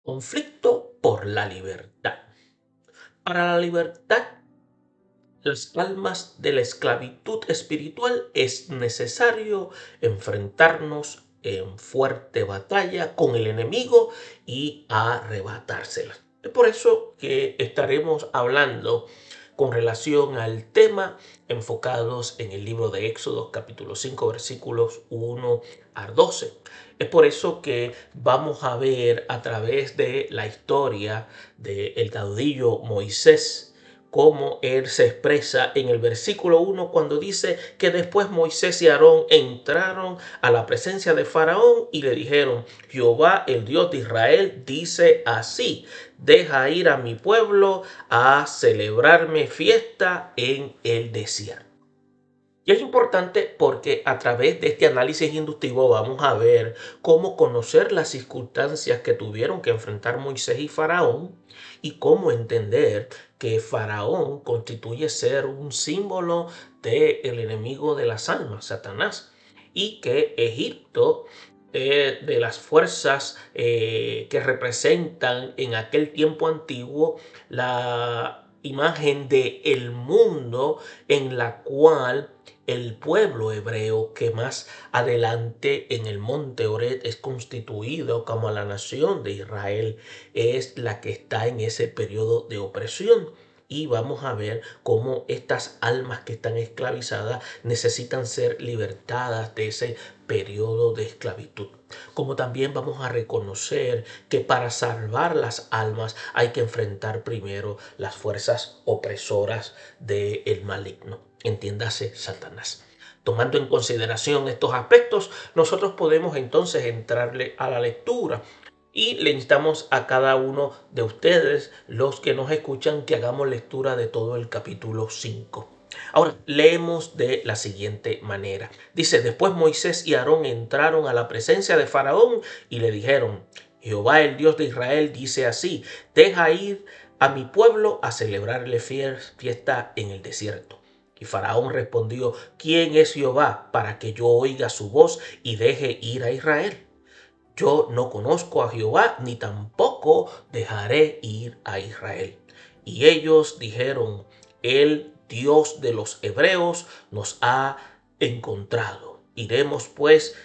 Conflicto por la libertad. Para la libertad, las almas de la esclavitud espiritual es necesario enfrentarnos en fuerte batalla con el enemigo y arrebatársela. Es por eso que estaremos hablando con relación al tema enfocados en el libro de Éxodo capítulo 5 versículos 1 al 12. Es por eso que vamos a ver a través de la historia del caudillo Moisés cómo él se expresa en el versículo 1 cuando dice que después Moisés y Aarón entraron a la presencia de Faraón y le dijeron: Jehová, el Dios de Israel, dice así: deja ir a mi pueblo a celebrarme fiesta en el desierto. Y es importante porque a través de este análisis inductivo vamos a ver cómo conocer las circunstancias que tuvieron que enfrentar Moisés y Faraón y cómo entender que Faraón constituye ser un símbolo del enemigo de las almas, Satanás, y que Egipto de las fuerzas que representan en aquel tiempo antiguo la imagen de el mundo en la cual el pueblo hebreo que más adelante en el monte Oret es constituido como la nación de Israel es la que está en ese periodo de opresión. Y vamos a ver cómo estas almas que están esclavizadas necesitan ser libertadas de ese periodo de esclavitud. Como también vamos a reconocer que para salvar las almas hay que enfrentar primero las fuerzas opresoras del maligno, entiéndase Satanás. Tomando en consideración estos aspectos, nosotros podemos entonces entrarle a la lectura. Y le instamos a cada uno de ustedes, los que nos escuchan, que hagamos lectura de todo el capítulo 5. Ahora, leemos de la siguiente manera. Dice: después Moisés y Aarón entraron a la presencia de Faraón y le dijeron: Jehová, el Dios de Israel, dice así: deja ir a mi pueblo a celebrarle fiesta en el desierto. Y Faraón respondió: ¿quién es Jehová para que yo oiga su voz y deje ir a Israel? Yo no conozco a Jehová, ni tampoco dejaré ir a Israel. Y ellos dijeron: el Dios de los hebreos nos ha encontrado. Iremos pues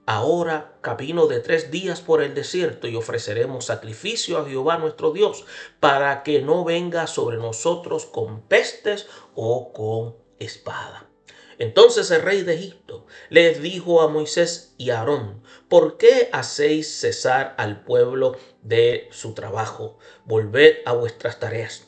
ahora camino de 3 días por el desierto y ofreceremos sacrificio a Jehová nuestro Dios, para que no venga sobre nosotros con pestes o con espada. Entonces el rey de Egipto les dijo a Moisés y a Aarón: ¿por qué hacéis cesar al pueblo de su trabajo? Volved a vuestras tareas.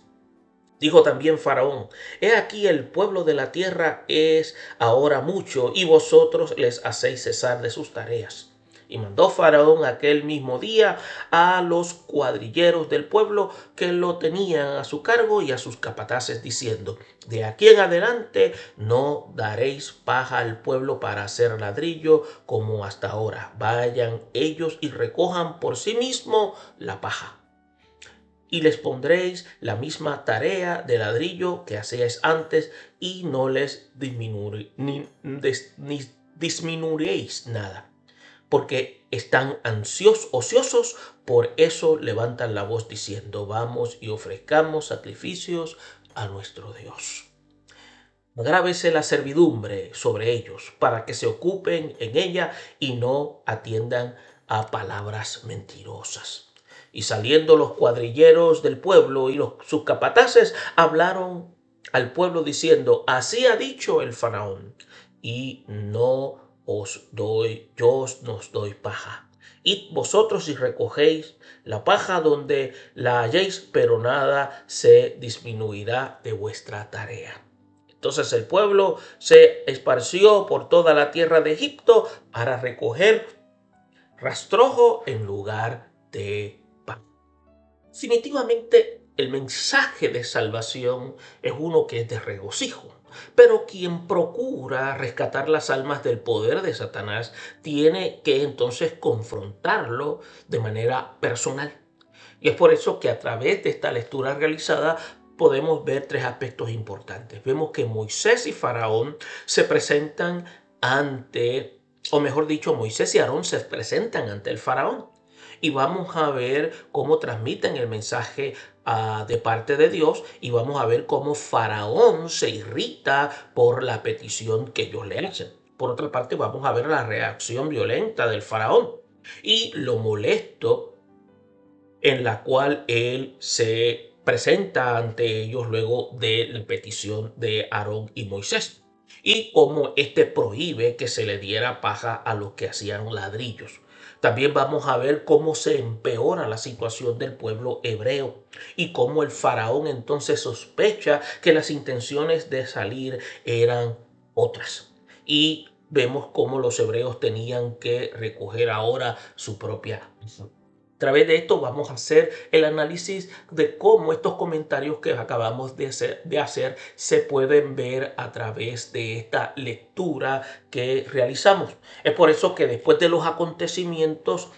Dijo también Faraón: he aquí el pueblo de la tierra es ahora mucho, y vosotros les hacéis cesar de sus tareas. Y mandó Faraón aquel mismo día a los cuadrilleros del pueblo que lo tenían a su cargo y a sus capataces, diciendo: de aquí en adelante no daréis paja al pueblo para hacer ladrillo como hasta ahora. Vayan ellos y recojan por sí mismos la paja. Y les pondréis la misma tarea de ladrillo que hacíais antes, y no les disminuiréis nada, porque están ociosos. Por eso levantan la voz diciendo: vamos y ofrezcamos sacrificios a nuestro Dios. Agrávese la servidumbre sobre ellos, para que se ocupen en ella y no atiendan a palabras mentirosas. Y saliendo los cuadrilleros del pueblo y sus capataces, hablaron al pueblo diciendo: así ha dicho el faraón, y no os doy, yo os doy paja. Id vosotros y recogéis la paja donde la halléis, pero nada se disminuirá de vuestra tarea. Entonces el pueblo se esparció por toda la tierra de Egipto para recoger rastrojo en lugar de pan. Definitivamente el mensaje de salvación es uno que es de regocijo. Pero quien procura rescatar las almas del poder de Satanás tiene que entonces confrontarlo de manera personal. Y es por eso que a través de esta lectura realizada podemos ver 3 aspectos importantes. Vemos que Moisés y Faraón se presentan ante, o mejor dicho, Moisés y Aarón se presentan ante el Faraón. y vamos a ver cómo transmiten el mensaje de parte de Dios y vamos a ver cómo Faraón se irrita por la petición que ellos le hacen. Por otra parte, vamos a ver la reacción violenta del Faraón y lo molesto en la cual él se presenta ante ellos luego de la petición de Aarón y Moisés, y cómo éste prohíbe que se le diera paja a los que hacían ladrillos. También vamos a ver cómo se empeora la situación del pueblo hebreo y cómo el faraón entonces sospecha que las intenciones de salir eran otras. Y vemos cómo los hebreos tenían que recoger ahora su propia vida. A través de esto vamos a hacer el análisis de cómo estos comentarios que acabamos de hacer se pueden ver a través de esta lectura que realizamos. Es por eso que después de los acontecimientos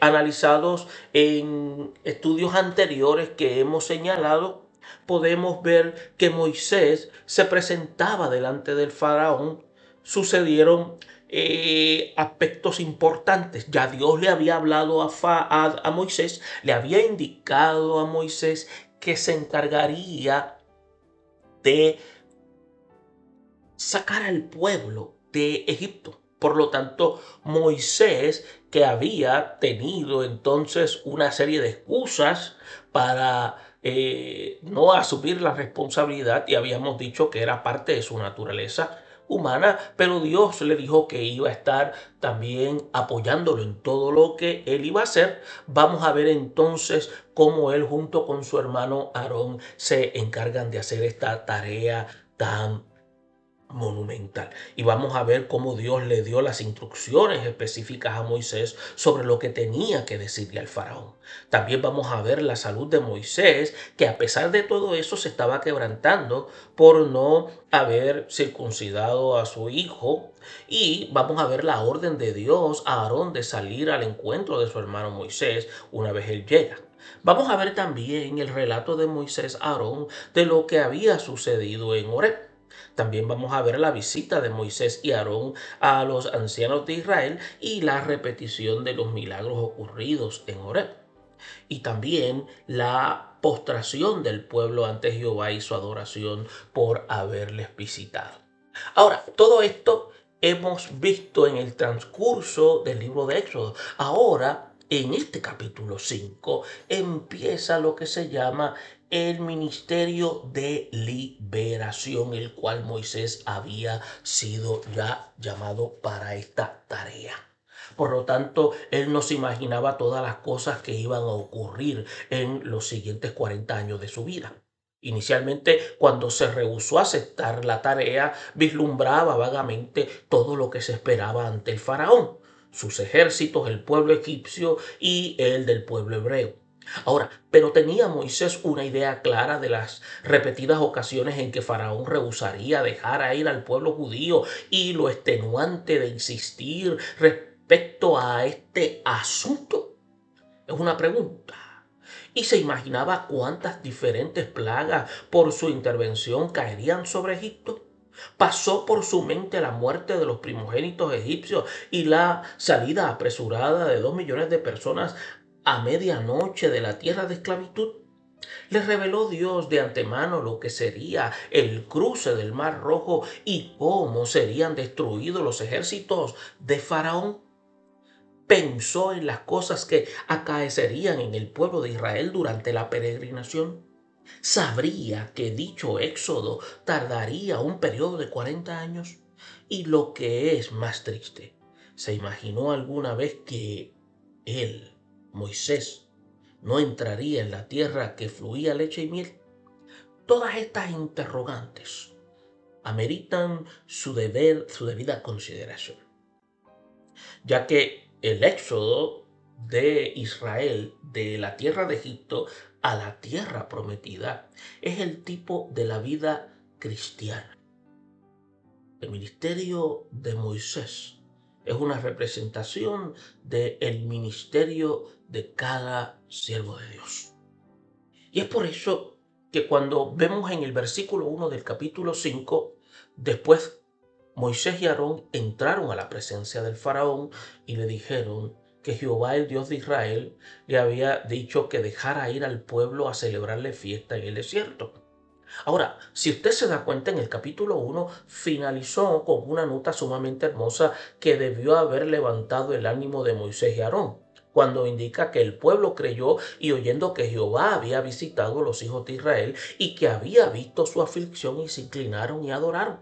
analizados en estudios anteriores que hemos señalado, podemos ver que Moisés se presentaba delante del faraón. Sucedieron aspectos importantes. Ya Dios le había hablado a Moisés, le había indicado a Moisés que se encargaría de sacar al pueblo de Egipto. Por lo tanto, Moisés, que había tenido entonces una serie de excusas para no asumir la responsabilidad, y habíamos dicho que era parte de su naturaleza humana, pero Dios le dijo que iba a estar también apoyándolo en todo lo que él iba a hacer. Vamos a ver entonces cómo él junto con su hermano Aarón se encargan de hacer esta tarea tan monumental. Y vamos a ver cómo Dios le dio las instrucciones específicas a Moisés sobre lo que tenía que decirle al faraón. También vamos a ver la salud de Moisés, que a pesar de todo eso se estaba quebrantando por no haber circuncidado a su hijo. Y vamos a ver la orden de Dios a Aarón de salir al encuentro de su hermano Moisés una vez él llega. Vamos a ver también el relato de Moisés a Aarón de lo que había sucedido en Horeb. También vamos a ver la visita de Moisés y Aarón a los ancianos de Israel y la repetición de los milagros ocurridos en Horeb. Y también la postración del pueblo ante Jehová y su adoración por haberles visitado. Ahora, todo esto hemos visto en el transcurso del libro de Éxodo. Ahora, en este capítulo 5, empieza lo que se llama el ministerio de liberación, el cual Moisés había sido ya llamado para esta tarea. Por lo tanto, él no se imaginaba todas las cosas que iban a ocurrir en los siguientes 40 años de su vida. Inicialmente, cuando se rehusó a aceptar la tarea, vislumbraba vagamente todo lo que se esperaba ante el faraón, sus ejércitos, el pueblo egipcio y el del pueblo hebreo. Ahora, pero tenía Moisés una idea clara de las repetidas ocasiones en que Faraón rehusaría dejar a ir al pueblo judío y lo extenuante de insistir respecto a este asunto. Es una pregunta. Y se imaginaba cuántas diferentes plagas por su intervención caerían sobre Egipto. Pasó por su mente la muerte de los primogénitos egipcios y la salida apresurada de 2 millones de personas a medianoche de la tierra de esclavitud. Les reveló Dios de antemano lo que sería el cruce del Mar Rojo y cómo serían destruidos los ejércitos de Faraón. Pensó en las cosas que acaecerían en el pueblo de Israel durante la peregrinación. Sabría que dicho éxodo tardaría un periodo de 40 años. Y lo que es más triste, ¿se imaginó alguna vez que él, Moisés, no entraría en la tierra que fluía leche y miel? Todas estas interrogantes ameritan su debida consideración, ya que el éxodo de Israel de la tierra de Egipto a la tierra prometida es el tipo de la vida cristiana. El ministerio de Moisés es una representación del ministerio de cada siervo de Dios. Y es por eso que cuando vemos en el versículo 1 del capítulo 5, después Moisés y Aarón entraron a la presencia del faraón y le dijeron que Jehová, el Dios de Israel, le había dicho que dejara ir al pueblo a celebrarle fiesta en el desierto. Ahora, si usted se da cuenta, en el capítulo 1 finalizó con una nota sumamente hermosa que debió haber levantado el ánimo de Moisés y Aarón, cuando indica que el pueblo creyó y oyendo que Jehová había visitado a los hijos de Israel y que había visto su aflicción y se inclinaron y adoraron.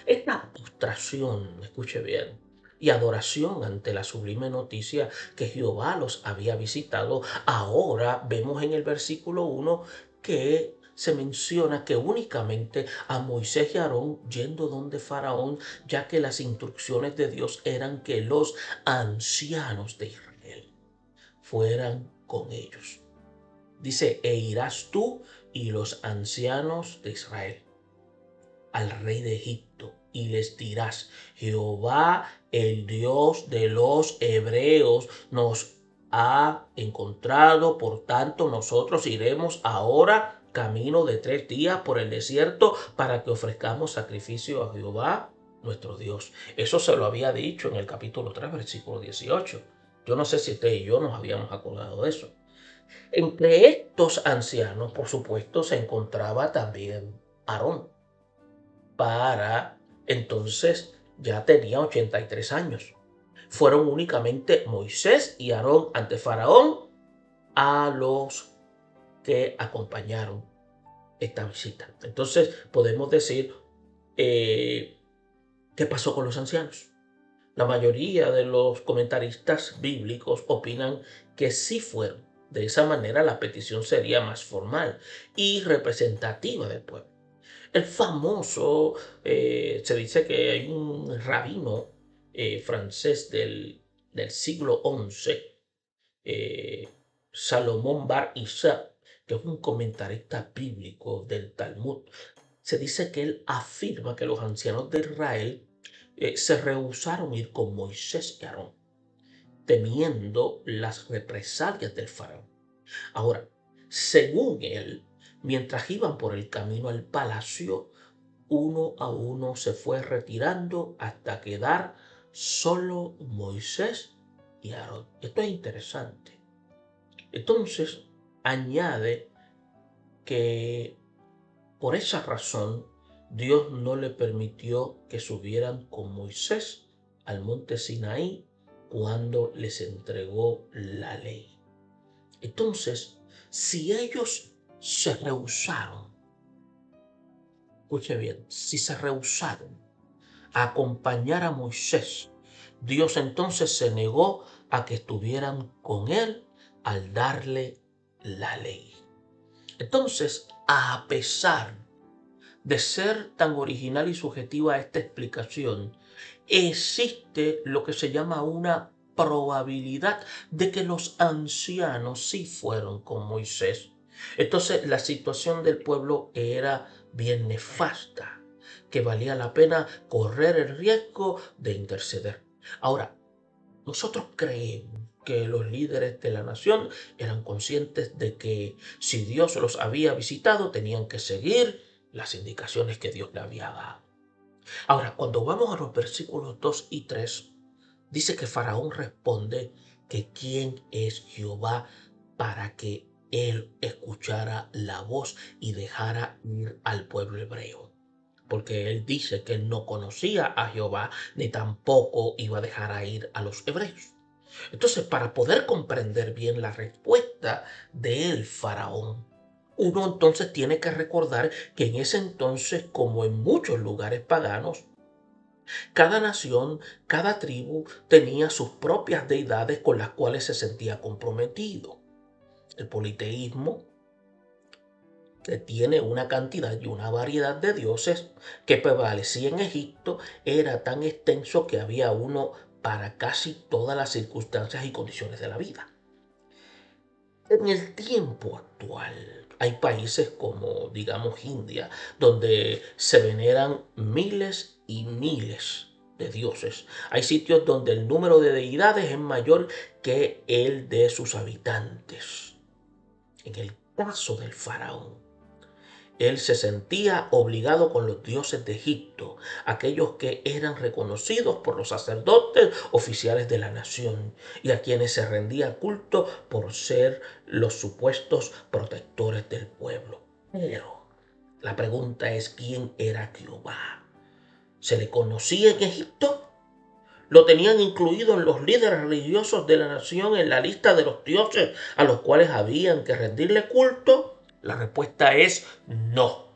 Esta postración, escuche bien, y adoración ante la sublime noticia que Jehová los había visitado, ahora vemos en el versículo 1 que se menciona que únicamente a Moisés y Aarón yendo donde Faraón, ya que las instrucciones de Dios eran que los ancianos de Israel fueran con ellos. Dice, e irás tú y los ancianos de Israel al rey de Egipto y les dirás, Jehová, el Dios de los hebreos, nos ha encontrado, por tanto nosotros iremos ahora camino de 3 días por el desierto para que ofrezcamos sacrificio a Jehová, nuestro Dios. Eso se lo había dicho en el capítulo 3, versículo 18. Yo no sé si usted y yo nos habíamos acordado de eso. Entre estos ancianos, por supuesto, se encontraba también Aarón. Para entonces ya tenía 83 años. Fueron únicamente Moisés y Aarón ante Faraón a los que acompañaron esta visita. Entonces podemos decir, ¿qué pasó con los ancianos? La mayoría de los comentaristas bíblicos opinan que sí fueron. De esa manera la petición sería más formal y representativa del pueblo. El famoso, se dice que hay un rabino francés del siglo XI, Salomón Bar Isa, que es un comentarista bíblico del Talmud. Se dice que él afirma que los ancianos de Israel se rehusaron a ir con Moisés y Aarón, temiendo las represalias del faraón. Ahora, según él, mientras iban por el camino al palacio, uno a uno se fue retirando hasta quedar solo Moisés y Aarón. Esto es interesante. Entonces, añade que por esa razón Dios no le permitió que subieran con Moisés al monte Sinaí cuando les entregó la ley. Entonces, si ellos se rehusaron, escuche bien, si se rehusaron a acompañar a Moisés, Dios entonces se negó a que estuvieran con él al darle la ley. Entonces, a pesar de ser tan original y subjetiva esta explicación, existe lo que se llama una probabilidad de que los ancianos sí fueron con Moisés. Entonces la situación del pueblo era bien nefasta, que valía la pena correr el riesgo de interceder. Ahora, nosotros creemos que los líderes de la nación eran conscientes de que si Dios los había visitado, tenían que seguir las indicaciones que Dios le había dado. Ahora, cuando vamos a los versículos 2 y 3, dice que Faraón responde que quién es Jehová para que él escuchara la voz y dejara ir al pueblo hebreo. Porque él dice que él no conocía a Jehová ni tampoco iba a dejar ir a los hebreos. Entonces, para poder comprender bien la respuesta del faraón, uno entonces tiene que recordar que en ese entonces, como en muchos lugares paganos, cada nación, cada tribu tenía sus propias deidades con las cuales se sentía comprometido. El politeísmo, que tiene una cantidad y una variedad de dioses que prevalecía en Egipto, era tan extenso que había uno para casi todas las circunstancias y condiciones de la vida. En el tiempo actual hay países como, digamos, India, donde se veneran miles y miles de dioses. Hay sitios donde el número de deidades es mayor que el de sus habitantes. En el caso del faraón, Él se sentía obligado con los dioses de Egipto, aquellos que eran reconocidos por los sacerdotes oficiales de la nación y a quienes se rendía culto por ser los supuestos protectores del pueblo. Pero la pregunta es, ¿quién era Jehová? ¿Se le conocía en Egipto? ¿Lo tenían incluido en los líderes religiosos de la nación en la lista de los dioses a los cuales habían que rendirle culto? La respuesta es no.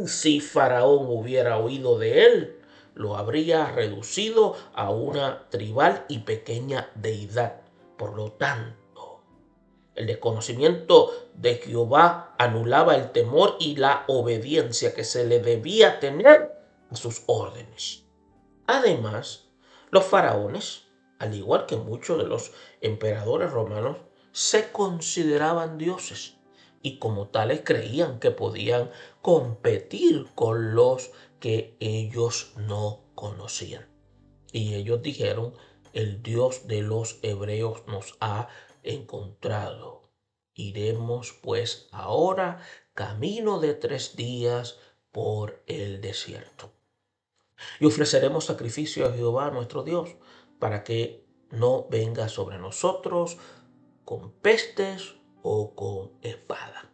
Si Faraón hubiera oído de él, lo habría reducido a una tribal y pequeña deidad. Por lo tanto, el desconocimiento de Jehová anulaba el temor y la obediencia que se le debía tener a sus órdenes. Además, los faraones, al igual que muchos de los emperadores romanos, se consideraban dioses y como tales creían que podían competir con los que ellos no conocían. Y ellos dijeron, el Dios de los hebreos nos ha encontrado. Iremos pues ahora camino de 3 días por el desierto. Y ofreceremos sacrificio a Jehová nuestro Dios, para que no venga sobre nosotros con pestes o con espada.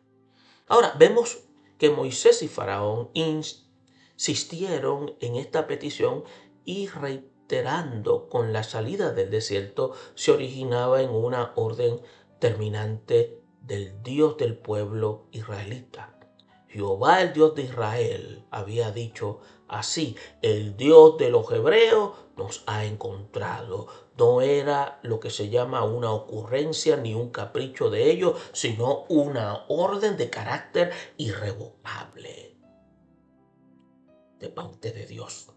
Ahora vemos que Moisés y Faraón insistieron en esta petición y reiterando con la salida del desierto se originaba en una orden terminante del Dios del pueblo israelita. Jehová, el Dios de Israel, había dicho así: el Dios de los hebreos nos ha encontrado. No era lo que se llama una ocurrencia ni un capricho de ellos, sino una orden de carácter irrevocable de parte de Dios.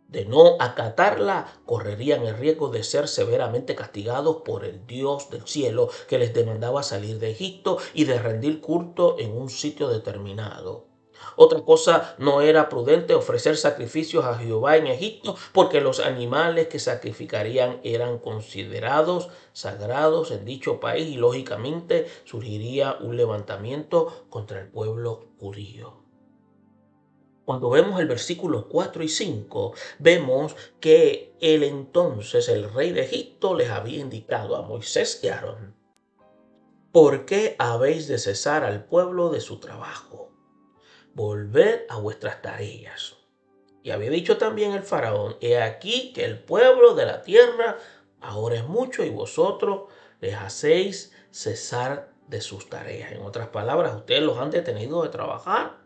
De no acatarla, correrían el riesgo de ser severamente castigados por el Dios del cielo, que les demandaba salir de Egipto y de rendir culto en un sitio determinado. Otra cosa, no era prudente ofrecer sacrificios a Jehová en Egipto, porque los animales que sacrificarían eran considerados sagrados en dicho país y lógicamente surgiría un levantamiento contra el pueblo judío. Cuando vemos el versículo 4 y 5, vemos que entonces el rey de Egipto les había indicado a Moisés y a Aarón: ¿por qué habéis de cesar al pueblo de su trabajo? Volved a vuestras tareas. Y había dicho también el faraón: he aquí que el pueblo de la tierra ahora es mucho y vosotros les hacéis cesar de sus tareas. En otras palabras, ustedes los han detenido de trabajar.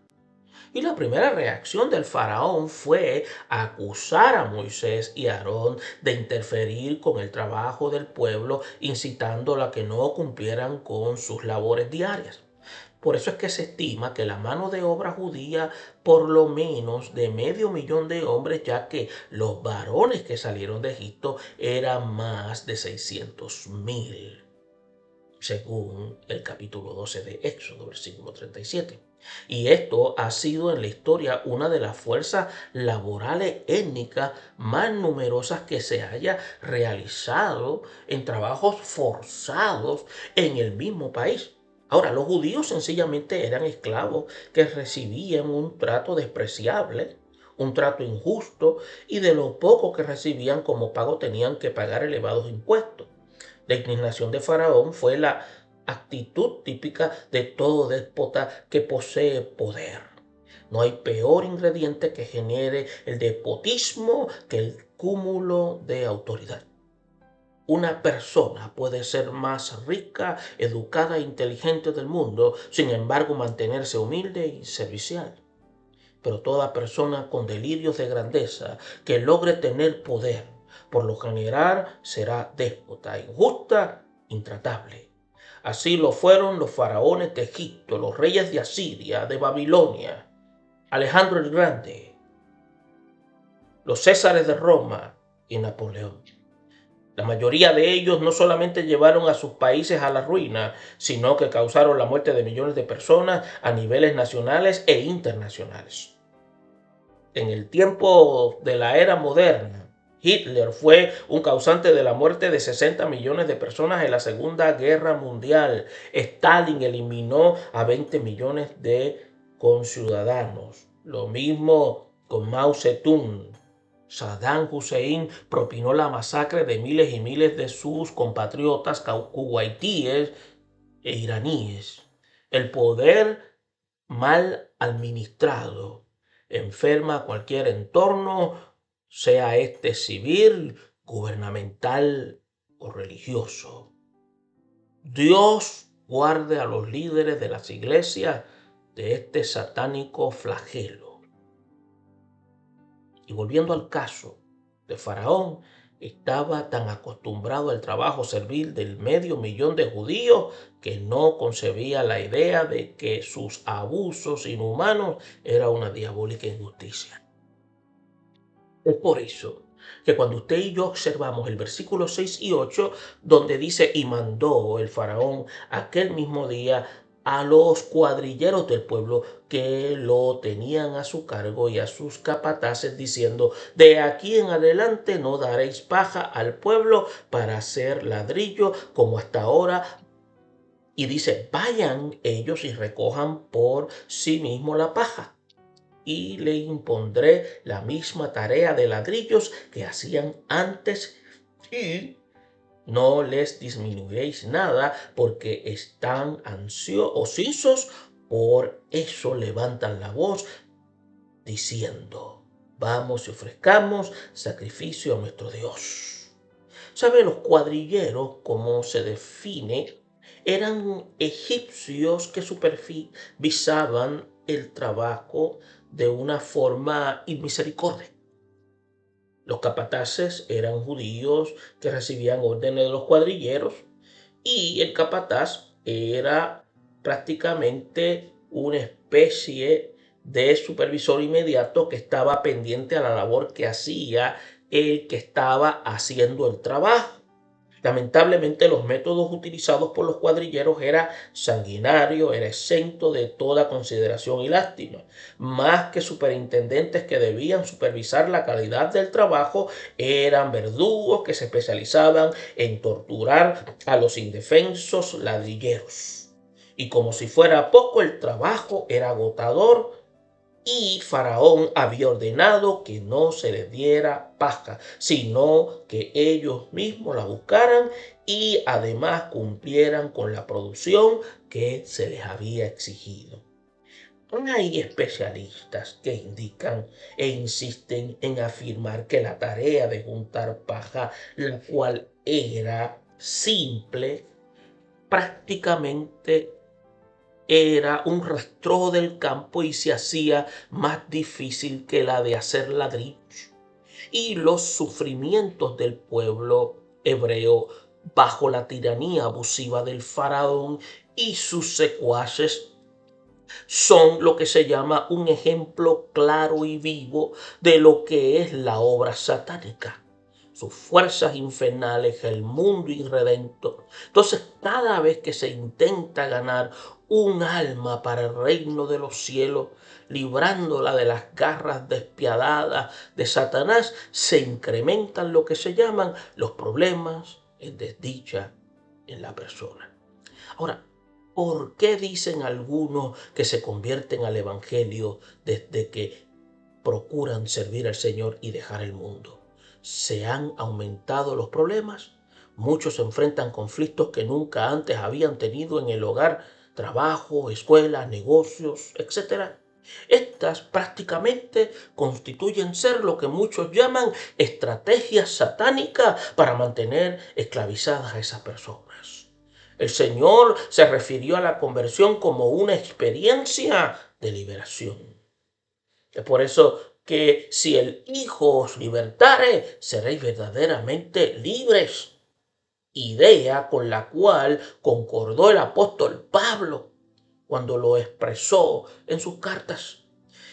Y la primera reacción del faraón fue acusar a Moisés y a Aarón de interferir con el trabajo del pueblo, incitándolos a que no cumplieran con sus labores diarias. Por eso es que se estima que la mano de obra judía, por lo menos de 500,000 de hombres, ya que los varones que salieron de Egipto eran más de 600,000, según el capítulo 12 de Éxodo, versículo 37. Y esto ha sido en la historia una de las fuerzas laborales étnicas más numerosas que se haya realizado en trabajos forzados en el mismo país. Ahora, los judíos sencillamente eran esclavos que recibían un trato despreciable, un trato injusto, y de lo poco que recibían como pago tenían que pagar elevados impuestos. La indignación de Faraón fue la actitud típica de todo déspota que posee poder. No hay peor ingrediente que genere el despotismo que el cúmulo de autoridad. Una persona puede ser más rica, educada e inteligente del mundo, sin embargo mantenerse humilde y servicial. Pero toda persona con delirios de grandeza que logre tener poder, por lo general será déspota, injusta, intratable. Así lo fueron los faraones de Egipto, los reyes de Asiria, de Babilonia, Alejandro el Grande, los Césares de Roma y Napoleón. La mayoría de ellos no solamente llevaron a sus países a la ruina, sino que causaron la muerte de millones de personas a niveles nacionales e internacionales. En el tiempo de la era moderna, Hitler fue un causante de la muerte de 60 millones de personas en la Segunda Guerra Mundial. Stalin eliminó a 20 millones de conciudadanos. Lo mismo con Mao Zedong. Saddam Hussein propinó la masacre de miles y miles de sus compatriotas kuwaitíes e iraníes. El poder mal administrado enferma cualquier entorno, sea este civil, gubernamental o religioso. Dios guarde a los líderes de las iglesias de este satánico flagelo. Y volviendo al caso de Faraón, estaba tan acostumbrado al trabajo servil del 500.000 de judíos que no concebía la idea de que sus abusos inhumanos era una diabólica injusticia. Es por eso que cuando usted y yo observamos el versículo 6 y 8, donde dice, y mandó el faraón aquel mismo día a los cuadrilleros del pueblo que lo tenían a su cargo y a sus capataces, diciendo, de aquí en adelante no daréis paja al pueblo para hacer ladrillo como hasta ahora. Y dice, vayan ellos y recojan por sí mismos la paja. Y le impondré la misma tarea de ladrillos que hacían antes y no les disminuiréis nada porque están ociosos, por eso levantan la voz diciendo, vamos y ofrezcamos sacrificio a nuestro Dios. ¿Sabe? Los cuadrilleros, como se define, eran egipcios que supervisaban el trabajo de una forma inmisericordia. Los capataces eran judíos que recibían órdenes de los cuadrilleros y el capataz era prácticamente una especie de supervisor inmediato que estaba pendiente a la labor que hacía el que estaba haciendo el trabajo. Lamentablemente los métodos utilizados por los cuadrilleros era sanguinario, era exento de toda consideración y lástima. Más que superintendentes que debían supervisar la calidad del trabajo, eran verdugos que se especializaban en torturar a los indefensos ladrilleros. Y como si fuera poco, el trabajo era agotador y Faraón había ordenado que no se les diera paja, sino que ellos mismos la buscaran y además cumplieran con la producción que se les había exigido. Hay especialistas que indican e insisten en afirmar que la tarea de juntar paja, la cual era simple, prácticamente era un rastro del campo y se hacía más difícil que la de hacer ladrillos. Y los sufrimientos del pueblo hebreo bajo la tiranía abusiva del faraón y sus secuaces son lo que se llama un ejemplo claro y vivo de lo que es la obra satánica. Sus fuerzas infernales, el mundo irredento. Entonces, cada vez que se intenta ganar un alma para el reino de los cielos, librándola de las garras despiadadas de Satanás, se incrementan lo que se llaman los problemas en desdicha en la persona. Ahora, ¿por qué dicen algunos que se convierten al Evangelio desde que procuran servir al Señor y dejar el mundo? ¿Se han aumentado los problemas? Muchos enfrentan conflictos que nunca antes habían tenido en el hogar, trabajo, escuela, negocios, etc. Estas prácticamente constituyen ser lo que muchos llaman estrategias satánicas para mantener esclavizadas a esas personas. El Señor se refirió a la conversión como una experiencia de liberación. Es por eso que si el Hijo os libertare, seréis verdaderamente libres. Idea con la cual concordó el apóstol Pablo cuando lo expresó en sus cartas.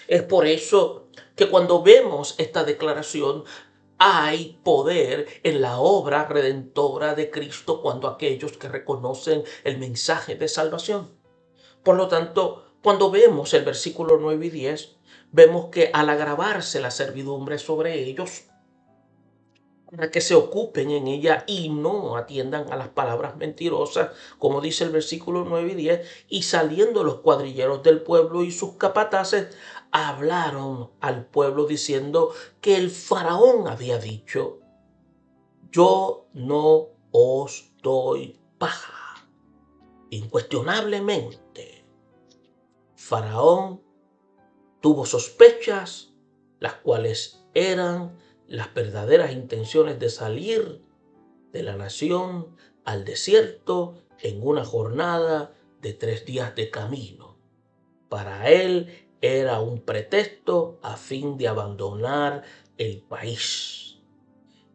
Es por eso que cuando vemos esta declaración, hay poder en la obra redentora de Cristo cuando aquellos que reconocen el mensaje de salvación. Por lo tanto, cuando vemos el versículo 9 y 10, vemos que al agravarse la servidumbre sobre ellos, para que se ocupen en ella y no atiendan a las palabras mentirosas, como dice el versículo 9 y 10, y saliendo los cuadrilleros del pueblo y sus capataces, hablaron al pueblo diciendo que el faraón había dicho: yo no os doy paja. Incuestionablemente, Faraón tuvo sospechas, las cuales eran las verdaderas intenciones de salir de la nación al desierto en una jornada de 3 días de camino. Para él era un pretexto a fin de abandonar el país.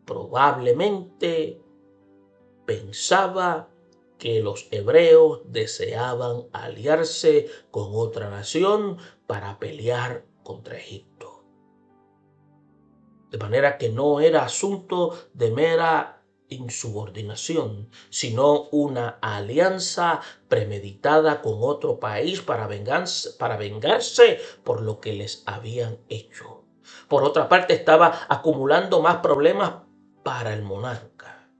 Probablemente pensaba que los hebreos deseaban aliarse con otra nación para pelear contra Egipto. De manera que no era asunto de mera insubordinación, sino una alianza premeditada con otro país para vengarse por lo que les habían hecho. Por otra parte, estaba acumulando más problemas para el monarca.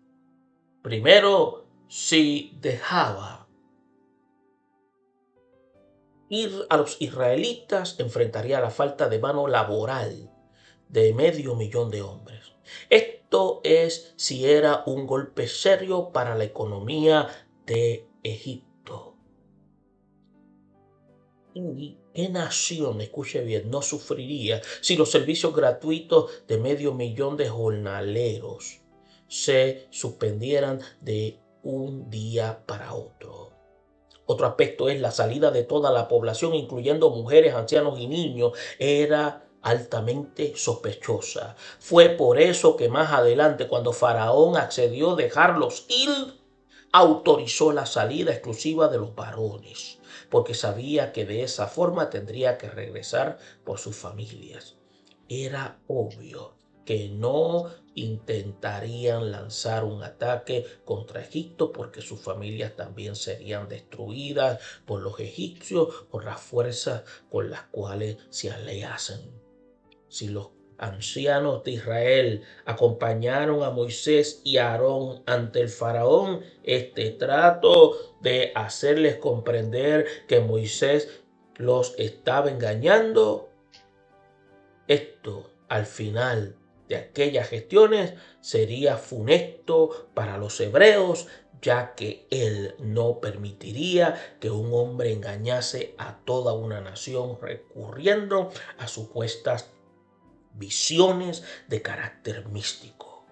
Primero, si dejaba ir a los israelitas, enfrentaría la falta de mano laboral de 500.000 de hombres. Esto es si era un golpe serio para la economía de Egipto. ¿Y qué nación, escuche bien, no sufriría si los servicios gratuitos de 500.000 de jornaleros se suspendieran de un día para otro? Otro aspecto es la salida de toda la población, incluyendo mujeres, ancianos y niños, era altamente sospechosa. Fue por eso que más adelante, cuando Faraón accedió a dejarlos ir, autorizó la salida exclusiva de los varones, porque sabía que de esa forma tendría que regresar por sus familias. Era obvio que no intentarían lanzar un ataque contra Egipto porque sus familias también serían destruidas por los egipcios, por las fuerzas con las cuales se aliasen. Si los ancianos de Israel acompañaron a Moisés y a Aarón ante el faraón, este trato de hacerles comprender que Moisés los estaba engañando, esto al final de aquellas gestiones sería funesto para los hebreos, ya que él no permitiría que un hombre engañase a toda una nación recurriendo a supuestas visiones de carácter místico.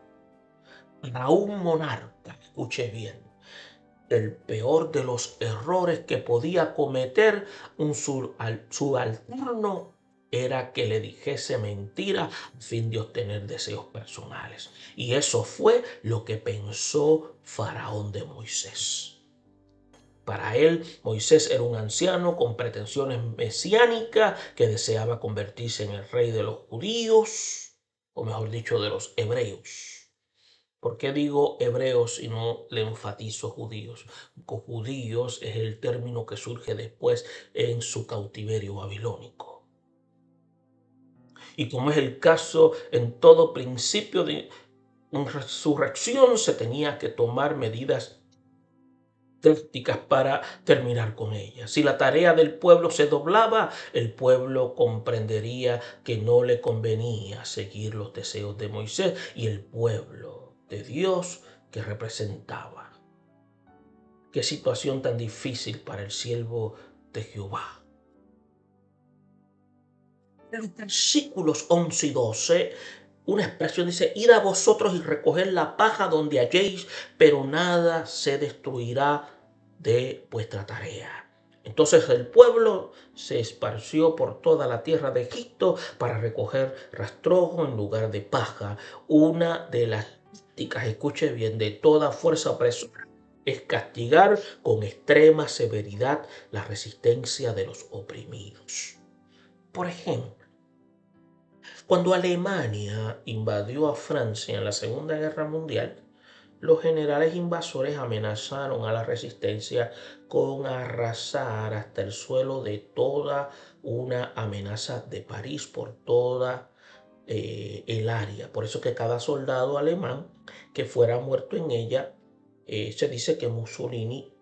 Para un monarca, escuche bien, el peor de los errores que podía cometer un subalterno era que le dijese mentira a fin de obtener deseos personales. Y eso fue lo que pensó Faraón de Moisés. Para él, Moisés era un anciano con pretensiones mesiánicas que deseaba convertirse en el rey de los judíos, o mejor dicho, de los hebreos. ¿Por qué digo hebreos y no le enfatizo judíos? Con judíos es el término que surge después en su cautiverio babilónico. Y como es el caso en todo principio de resurrección, se tenía que tomar medidas drásticas para terminar con ella. Si la tarea del pueblo se doblaba, el pueblo comprendería que no le convenía seguir los deseos de Moisés y el pueblo de Dios que representaba. Qué situación tan difícil para el siervo de Jehová. En los versículos 11 y 12, una expresión dice: id a vosotros y recoged la paja donde halléis, pero nada se destruirá de vuestra tarea. Entonces el pueblo se esparció por toda la tierra de Egipto para recoger rastrojo en lugar de paja. Una de las tácticas, escuche bien, de toda fuerza opresora es castigar con extrema severidad la resistencia de los oprimidos. Por ejemplo, cuando Alemania invadió a Francia en la Segunda Guerra Mundial, los generales invasores amenazaron a la resistencia con arrasar hasta el suelo de toda una amenaza de París por toda el área. Por eso que cada soldado alemán que fuera muerto en ella, se dice que Mussolini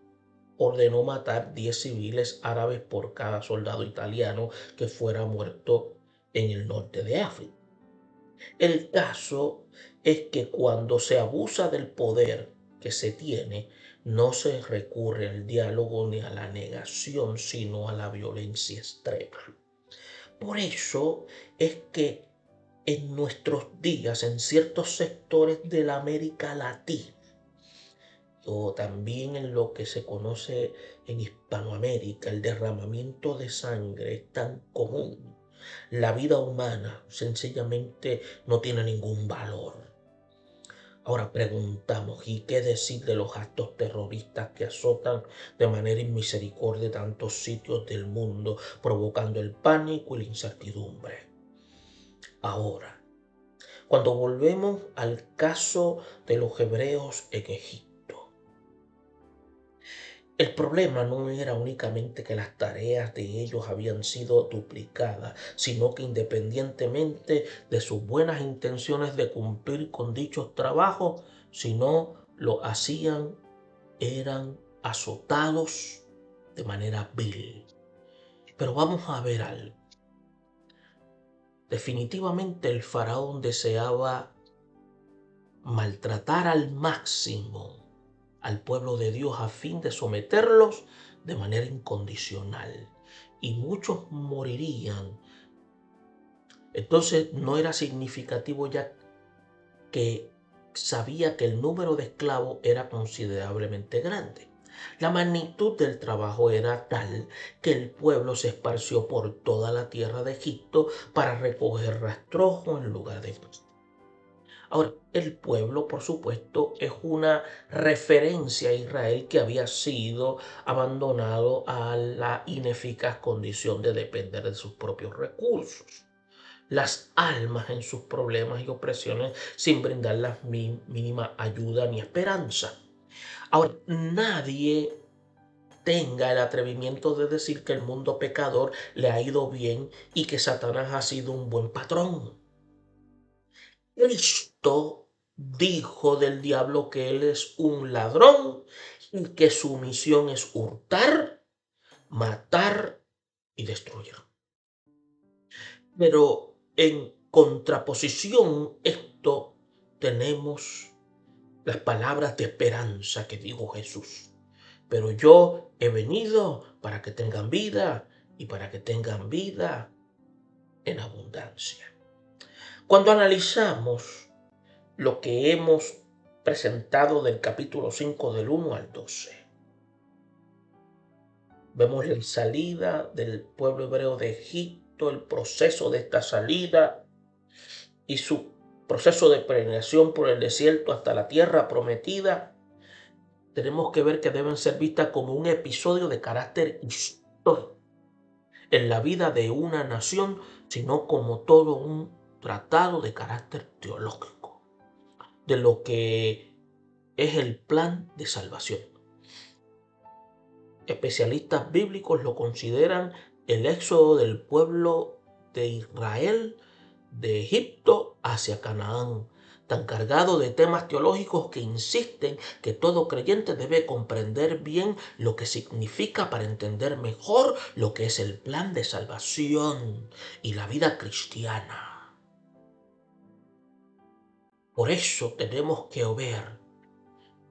ordenó matar 10 civiles árabes por cada soldado italiano que fuera muerto en el norte de África. El caso es que cuando se abusa del poder que se tiene, no se recurre al diálogo ni a la negación, sino a la violencia extrema. Por eso es que en nuestros días, en ciertos sectores de la América Latina, o también en lo que se conoce en Hispanoamérica, el derramamiento de sangre es tan común. La vida humana sencillamente no tiene ningún valor. Ahora preguntamos, ¿y qué decir de los actos terroristas que azotan de manera inmisericordia tantos sitios del mundo, provocando el pánico y la incertidumbre? Ahora, cuando volvemos al caso de los hebreos en Egipto, el problema no era únicamente que las tareas de ellos habían sido duplicadas, sino que independientemente de sus buenas intenciones de cumplir con dichos trabajos, si no lo hacían, eran azotados de manera vil. Pero vamos a ver algo. Definitivamente el faraón deseaba maltratar al máximo al pueblo de Dios a fin de someterlos de manera incondicional. Y muchos morirían. Entonces no era significativo ya que sabía que el número de esclavos era considerablemente grande. La magnitud del trabajo era tal que el pueblo se esparció por toda la tierra de Egipto para recoger rastrojo en lugar de paz. Ahora, el pueblo, por supuesto, es una referencia a Israel que había sido abandonado a la ineficaz condición de depender de sus propios recursos. Las almas en sus problemas y opresiones sin brindar la mínima ayuda ni esperanza. Ahora, nadie tenga el atrevimiento de decir que el mundo pecador le ha ido bien y que Satanás ha sido un buen patrón. Cristo dijo del diablo que él es un ladrón y que su misión es hurtar, matar y destruir. Pero en contraposición esto tenemos las palabras de esperanza que dijo Jesús. Pero yo he venido para que tengan vida y para que tengan vida en abundancia. Cuando analizamos lo que hemos presentado del capítulo 5 del 1 al 12, vemos la salida del pueblo hebreo de Egipto, el proceso de esta salida y su proceso de peregrinación por el desierto hasta la tierra prometida. Tenemos que ver que deben ser vistas como un episodio de carácter histórico en la vida de una nación, sino como todo un tratado de carácter teológico de lo que es el plan de salvación. Especialistas bíblicos lo consideran el éxodo del pueblo de Israel de Egipto hacia Canaán, tan cargado de temas teológicos que insisten que todo creyente debe comprender bien lo que significa para entender mejor lo que es el plan de salvación y la vida cristiana. Por eso tenemos que ver: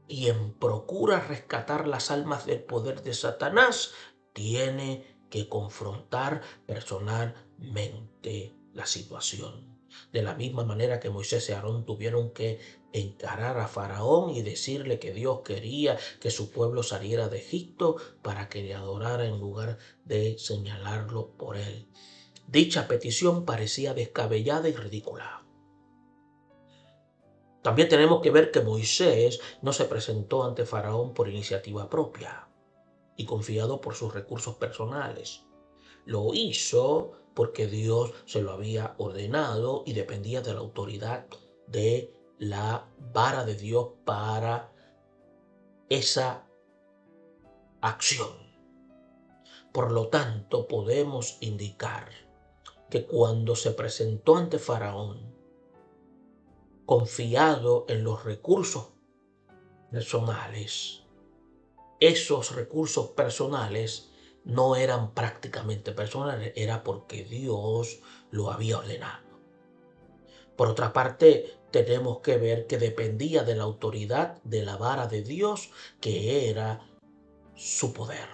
quien procura rescatar las almas del poder de Satanás tiene que confrontar personalmente la situación. De la misma manera que Moisés y Aarón tuvieron que encarar a Faraón y decirle que Dios quería que su pueblo saliera de Egipto para que le adorara en lugar de señalarlo por él. Dicha petición parecía descabellada y ridícula. También tenemos que ver que Moisés no se presentó ante Faraón por iniciativa propia y confiado por sus recursos personales. Lo hizo porque Dios se lo había ordenado y dependía de la autoridad de la vara de Dios para esa acción. Por lo tanto, podemos indicar que cuando se presentó ante Faraón, confiado en los recursos personales, esos recursos personales no eran prácticamente personales, era porque Dios lo había ordenado. Por otra parte, tenemos que ver que dependía de la autoridad de la vara de Dios, que era su poder.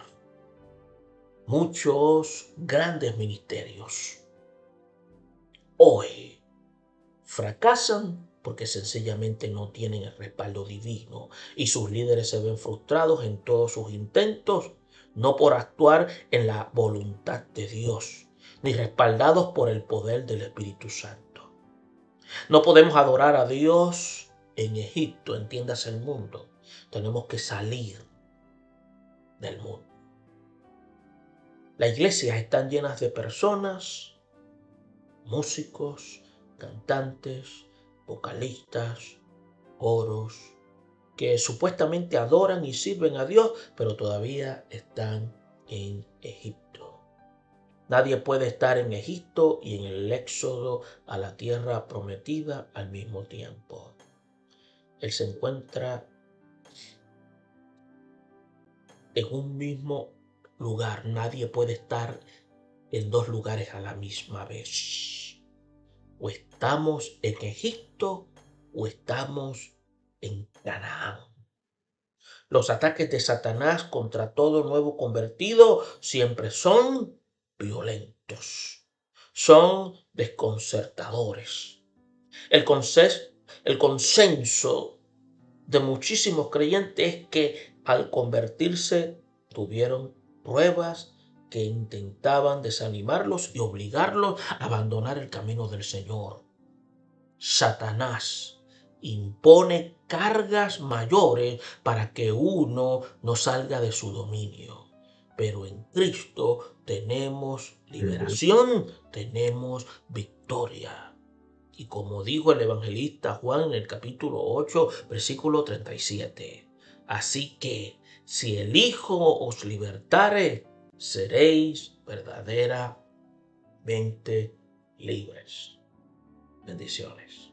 Muchos grandes ministerios hoy fracasan porque sencillamente no tienen el respaldo divino y sus líderes se ven frustrados en todos sus intentos, no por actuar en la voluntad de Dios, ni respaldados por el poder del Espíritu Santo. No podemos adorar a Dios en Egipto, entiéndase el mundo. Tenemos que salir del mundo. Las iglesias están llenas de personas, músicos, cantantes, vocalistas, coros, que supuestamente adoran y sirven a Dios, pero todavía están en Egipto. Nadie puede estar en Egipto y en el éxodo a la tierra prometida al mismo tiempo. Él se encuentra en un mismo lugar. Nadie puede estar en dos lugares a la misma vez. O estamos en Egipto o estamos en Canaán. Los ataques de Satanás contra todo nuevo convertido siempre son violentos, son desconcertadores. El consenso de muchísimos creyentes es que al convertirse tuvieron pruebas que intentaban desanimarlos y obligarlos a abandonar el camino del Señor. Satanás impone cargas mayores para que uno no salga de su dominio. Pero en Cristo tenemos liberación, tenemos victoria. Y como dijo el evangelista Juan en el capítulo 8, versículo 37, así que si el Hijo os libertare, seréis verdaderamente libres. Bendiciones.